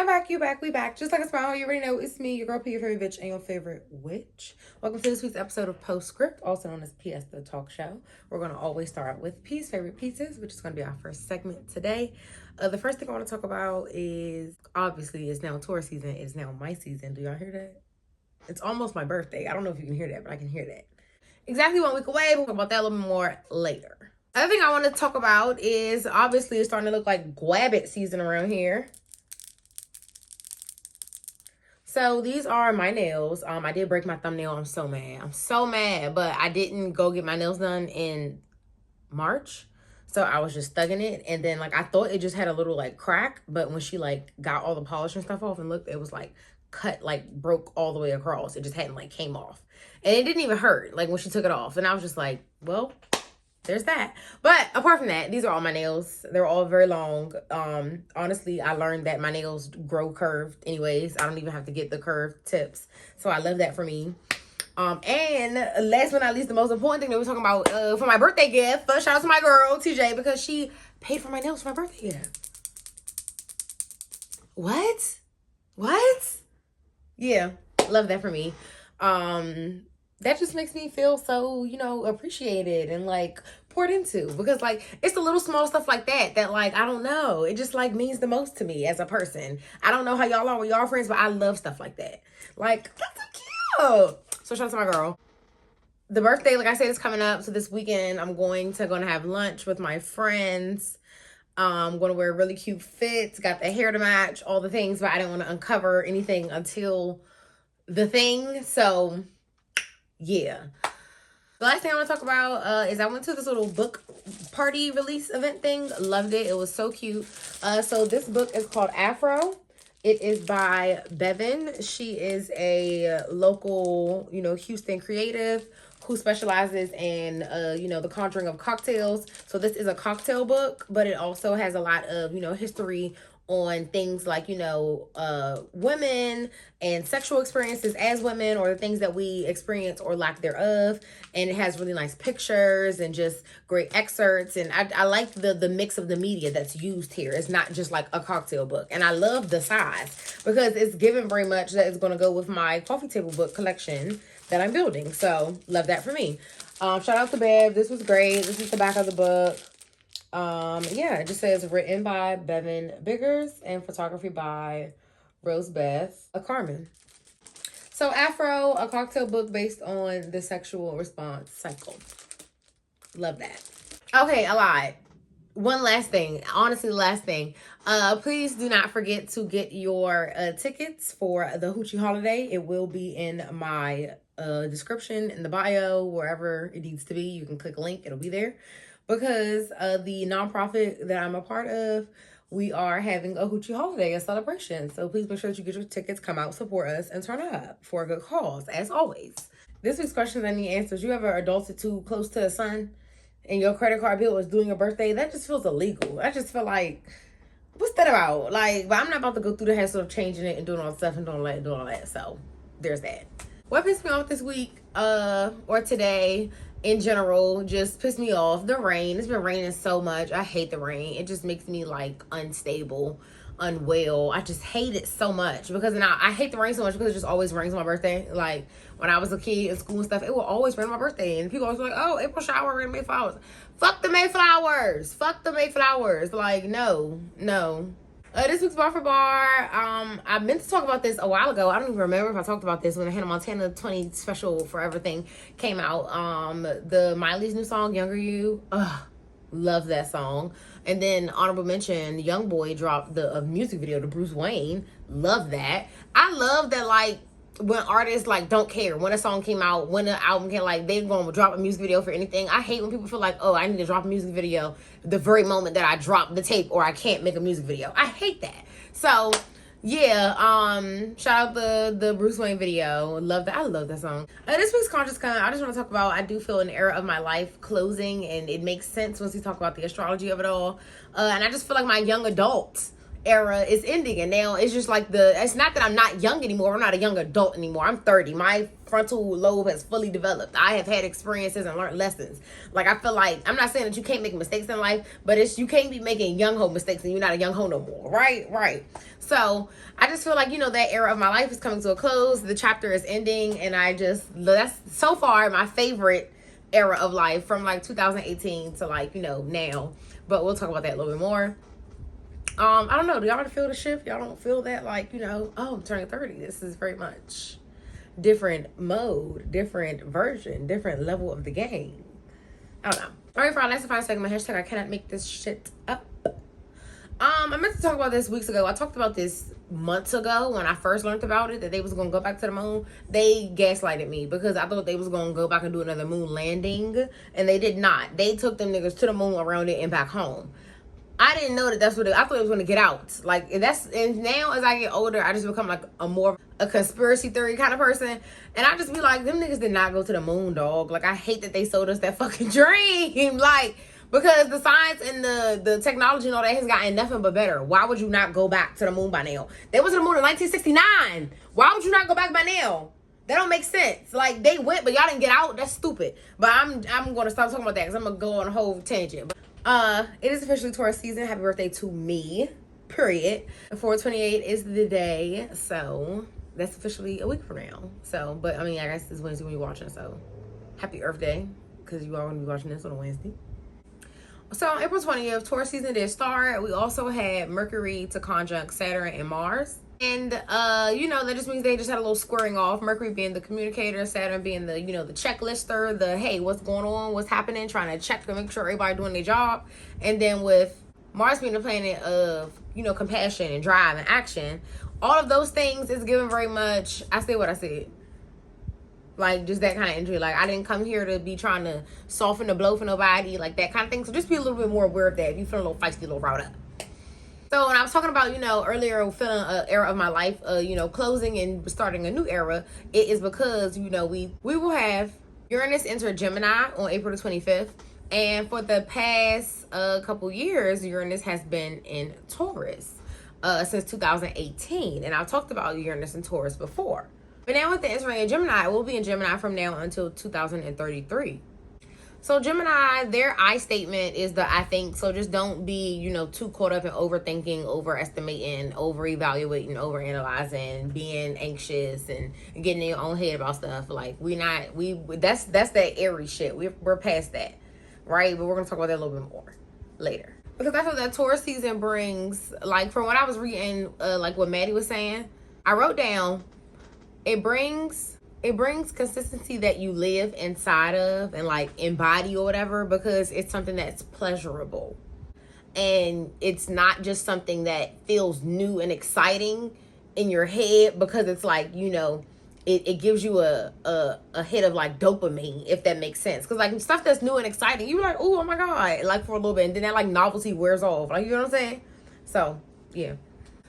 I'm back, you back, we back. Just like a smile, you already know it's me, your girl P, your favorite bitch, and your favorite witch. Welcome to this week's episode of Postscript, also known as PS The Talk Show. We're going to always start out with P's favorite pieces, which is going to be our first segment today. The first thing I want to talk about is, obviously, it's now Taurus season. It's now my season. Do y'all hear that? It's almost my birthday. I don't know if you can hear that, but I can hear that. Exactly 1 week away. We'll talk about that a little bit more later. Other thing I want to talk about is, obviously, it's starting to look like Gwabbit season around here. So these are my nails. I did break my thumbnail. I'm so mad. I'm so mad. But I didn't go get my nails done in March. So I was just thugging it. And then like I thought it just had a little like crack. But when she like got all the polish and stuff off and looked, it was like cut, like broke all the way across. It just hadn't like came off. And it didn't even hurt like when she took it off. And I was just like, well, there's that. But apart from that, these are all my nails. They're all very long. Honestly, I learned that my nails grow curved anyways. I don't even have to get the curved tips. So I love that for me. And last but not least, the most important thing that we're talking about for my birthday gift. First, shout out to my girl, TJ, because she paid for my nails for my birthday gift. What? What? Yeah, love that for me. That just makes me feel so, you know, appreciated and like poured into, because like it's the little small stuff like that that like, I don't know, it just like means the most to me as a person. I don't know how y'all are with y'all friends, but I love stuff like that. Like, that's so cute. So shout out to my girl. The birthday, like I said, is coming up. So this weekend I'm going to have lunch with my friends. I'm going to wear really cute fits, got the hair to match, all the things, but I didn't want to uncover anything until the thing. So yeah. The last thing I want to talk about is I went to this little book party release event thing. Loved it. It was so cute. So this book is called Afro. It is by Bevan. She is a local, you know, Houston creative who specializes in, you know, the conjuring of cocktails. So this is a cocktail book, but it also has a lot of, you know, history on things like, you know, women and sexual experiences as women, or the things that we experience or lack thereof. And it has really nice pictures and just great excerpts. And I like the mix of the media that's used here. It's not just like a cocktail book. And I love the size because it's given very much that it's going to go with my coffee table book collection that I'm building. So love that for me. Shout out to Bev. This was great. This is the back of the book. Yeah, it just says written by Bevan Biggers and photography by Rosebeth Carmen. So Afro, a cocktail book based on the sexual response cycle. Love that. Okay, a lot. One last thing, honestly, the last thing. Please do not forget to get your tickets for the Hoochie holiday. It will be in my description, in the bio, wherever it needs to be. You can click a link, it'll be there. Because the nonprofit that I'm a part of, we are having a Hoochie holiday, a celebration. So please make sure that you get your tickets, come out, support us, and turn up for a good cause, as always. This week's questions I need answers. You ever adulted too close to the sun and your credit card bill is doing your birthday? That just feels illegal. I just feel like, what's that about? Like, but I'm not about to go through the hassle of changing it and doing all the stuff and doing all that. So there's that. What pissed me off this week or today in general just pissed me off? The rain. It's been raining so much. I hate the rain. It just makes me like unstable, unwell. I just hate it so much because now I hate the rain so much because it just always rains on my birthday. Like when I was a kid in school and stuff, it will always rain on my birthday, and people always like, oh, April shower and Mayflowers. Fuck the Mayflowers. Fuck the Mayflowers. Like, no. This week's bar for bar. I meant to talk about this a while ago. I don't even remember if I talked about this when the Hannah Montana 20 special Forever thing came out. The Miley's new song, Younger You. Love that song. And then honorable mention, YoungBoy dropped the music video to Bruce Wayne. Love that. I love that, like, when artists like don't care when a song came out, when an album came, like they're going to drop a music video for anything. I hate when people feel like, oh, I need to drop a music video the very moment that I drop the tape, or I can't make a music video. I hate that. So yeah, shout out the Bruce Wayne video. Love that. I love that song. This week's Conscious Con, I just want to talk about, I do feel an era of my life closing, and it makes sense once we talk about the astrology of it all. And I just feel like my young adult era is ending, and now it's just like it's not that I'm not young anymore. I'm not a young adult anymore. I'm 30. My frontal lobe has fully developed. I have had experiences and learned lessons. Like, I feel like, I'm not saying that you can't make mistakes in life, but you can't be making young ho mistakes and you're not a young ho no more, right? So I just feel like, you know, that era of my life is coming to a close. The chapter is ending, and that's so far my favorite era of life, from like 2018 to like, you know, now. But we'll talk about that a little bit more. I don't know. Do y'all feel the shift? Y'all don't feel that, like, you know, oh, I'm turning 30. This is very much different mode, different version, different level of the game. I don't know. All right, for our last and final segment, hashtag I cannot make this shit up. I meant to talk about this weeks ago. I talked about this months ago when I first learned about it, that they was going to go back to the moon. They gaslighted me because I thought they was going to go back and do another moon landing, and they did not. They took them niggas to the moon, around it, and back home. I didn't know that's what I thought it was going to get out. Like, and now as I get older, I just become like a conspiracy theory kind of person. And I just be like, them niggas did not go to the moon, dog. Like, I hate that they sold us that fucking dream. Like, because the science and the technology and all that has gotten nothing but better. Why would you not go back to the moon by now? They went to the moon in 1969. Why would you not go back by now? That don't make sense. Like, they went, but y'all didn't get out. That's stupid. But I'm going to stop talking about that because I'm going to go on a whole tangent. It is officially Taurus season. Happy birthday to me, period. 4/28 is the day, so that's officially a week from now. So, but I mean, I guess it's Wednesday when you're watching, so happy Earth Day, because you are going to be watching this on a Wednesday. So on April 20th, Taurus season did start. We also had Mercury to conjunct Saturn and Mars. And, you know, that just means they just had a little squaring off. Mercury being the communicator, Saturn being the, you know, the checklister, hey, what's going on, what's happening, trying to check to make sure everybody doing their job. And then with Mars being the planet of, you know, compassion and drive and action, all of those things is given very much, I say what I said. Like, just that kind of energy. Like, I didn't come here to be trying to soften the blow for nobody, like that kind of thing. So just be a little bit more aware of that if you feel a little feisty, a little riled up. So when I was talking about, you know, earlier feeling an era of my life, you know, closing and starting a new era, it is because, you know, we will have Uranus enter Gemini on April the 25th. And for the past couple years, Uranus has been in Taurus since 2018. And I've talked about Uranus and Taurus before. But now with the entering in Gemini, it will be in Gemini from now until 2033. So Gemini, their I statement is the I think. So just don't be, you know, too caught up in overthinking, overestimating, over-evaluating, overanalyzing, being anxious and getting in your own head about stuff. Like, that's that Aries shit. We're past that, right? But we're going to talk about that a little bit more later. Because I feel that Taurus season brings, like, from what I was reading, like what Maddie was saying, I wrote down, it brings consistency that you live inside of and like embody or whatever, because it's something that's pleasurable. And it's not just something that feels new and exciting in your head, because it's like, you know, it gives you a hit of like dopamine, if that makes sense. Because like stuff that's new and exciting, you're like, oh my God, like for a little bit, and then that like novelty wears off. Like, you know what I'm saying? So, yeah.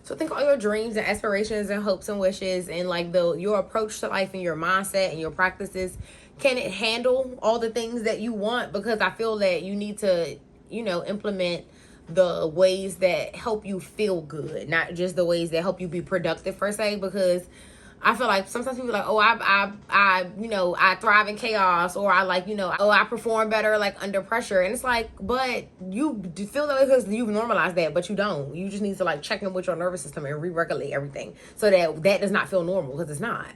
So think all your dreams and aspirations and hopes and wishes and like your approach to life and your mindset and your practices. Can it handle all the things that you want? Because I feel that you need to, you know, implement the ways that help you feel good, not just the ways that help you be productive per se. Because I feel like sometimes people are like, oh, I you know, I thrive in chaos, or I like, you know, oh, I perform better like under pressure. And it's like, but you feel that because you've normalized that, but you don't. You just need to like check in with your nervous system and re-regulate everything so that does not feel normal, because it's not.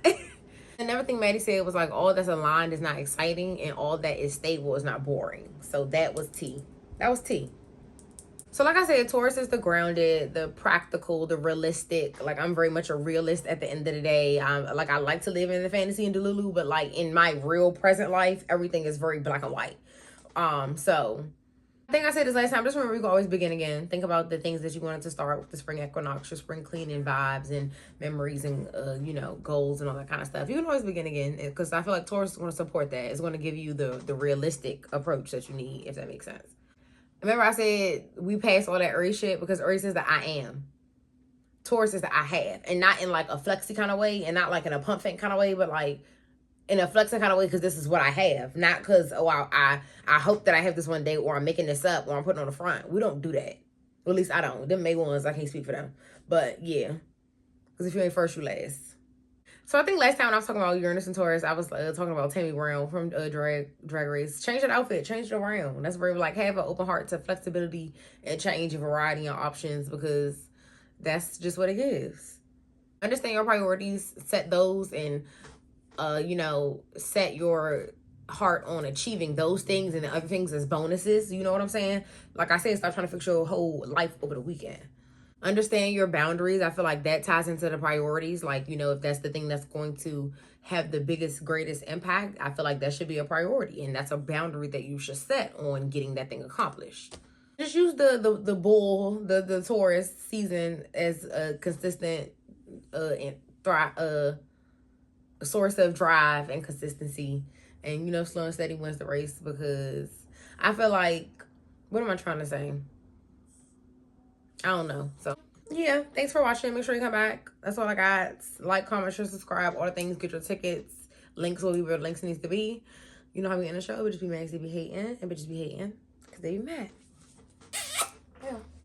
And everything Maddie said was like, all that's aligned is not exciting, and all that is stable is not boring. So that was tea. That was tea. So like I said, Taurus is the grounded, the practical, the realistic. Like, I'm very much a realist at the end of the day. I like to live in the fantasy and delulu, but like in my real present life, everything is very black and white. So I think I said this last time. Just remember, you can always begin again. Think about the things that you wanted to start with the spring equinox, your spring cleaning vibes and memories and, you know, goals and all that kind of stuff. You can always begin again, because I feel like Taurus is going to support that. It's going to give you the realistic approach that you need, if that makes sense. Remember I said we passed all that Aries shit, because Aries is the I am. Taurus is the I have. And not in like a flexy kind of way, and not like in a pump fake kind of way, but like in a flexing kind of way, because this is what I have. Not because, oh, I hope that I have this one day, or I'm making this up, or I'm putting on the front. We don't do that. Well, at least I don't. Them May ones, I can't speak for them. But yeah, because if you ain't first, you last. So I think last time when I was talking about Uranus and Taurus, I was talking about Tammy Brown from Drag Race. Change that outfit, change it around. That's where like have an open heart to flexibility and change and variety and options, because that's just what it is. Understand your priorities, set those, and you know, set your heart on achieving those things, and the other things as bonuses. You know what I'm saying? Like I said, stop trying to fix your whole life over the weekend. Understand your boundaries. I feel like that ties into the priorities. Like, you know, if that's the thing that's going to have the biggest, greatest impact, I feel like that should be a priority. And that's a boundary that you should set on getting that thing accomplished. Just use the Taurus season as a consistent source of drive and consistency. And, you know, slow and steady wins the race, because I feel like, what am I trying to say? I don't know. So yeah, thanks for watching. Make sure you come back. That's all I got. Like, comment, share, subscribe, all the things. Get your tickets. Links will be where links needs to be. You know how we end the show. Bitches be mad because they be hating, and bitches be hating because they be mad.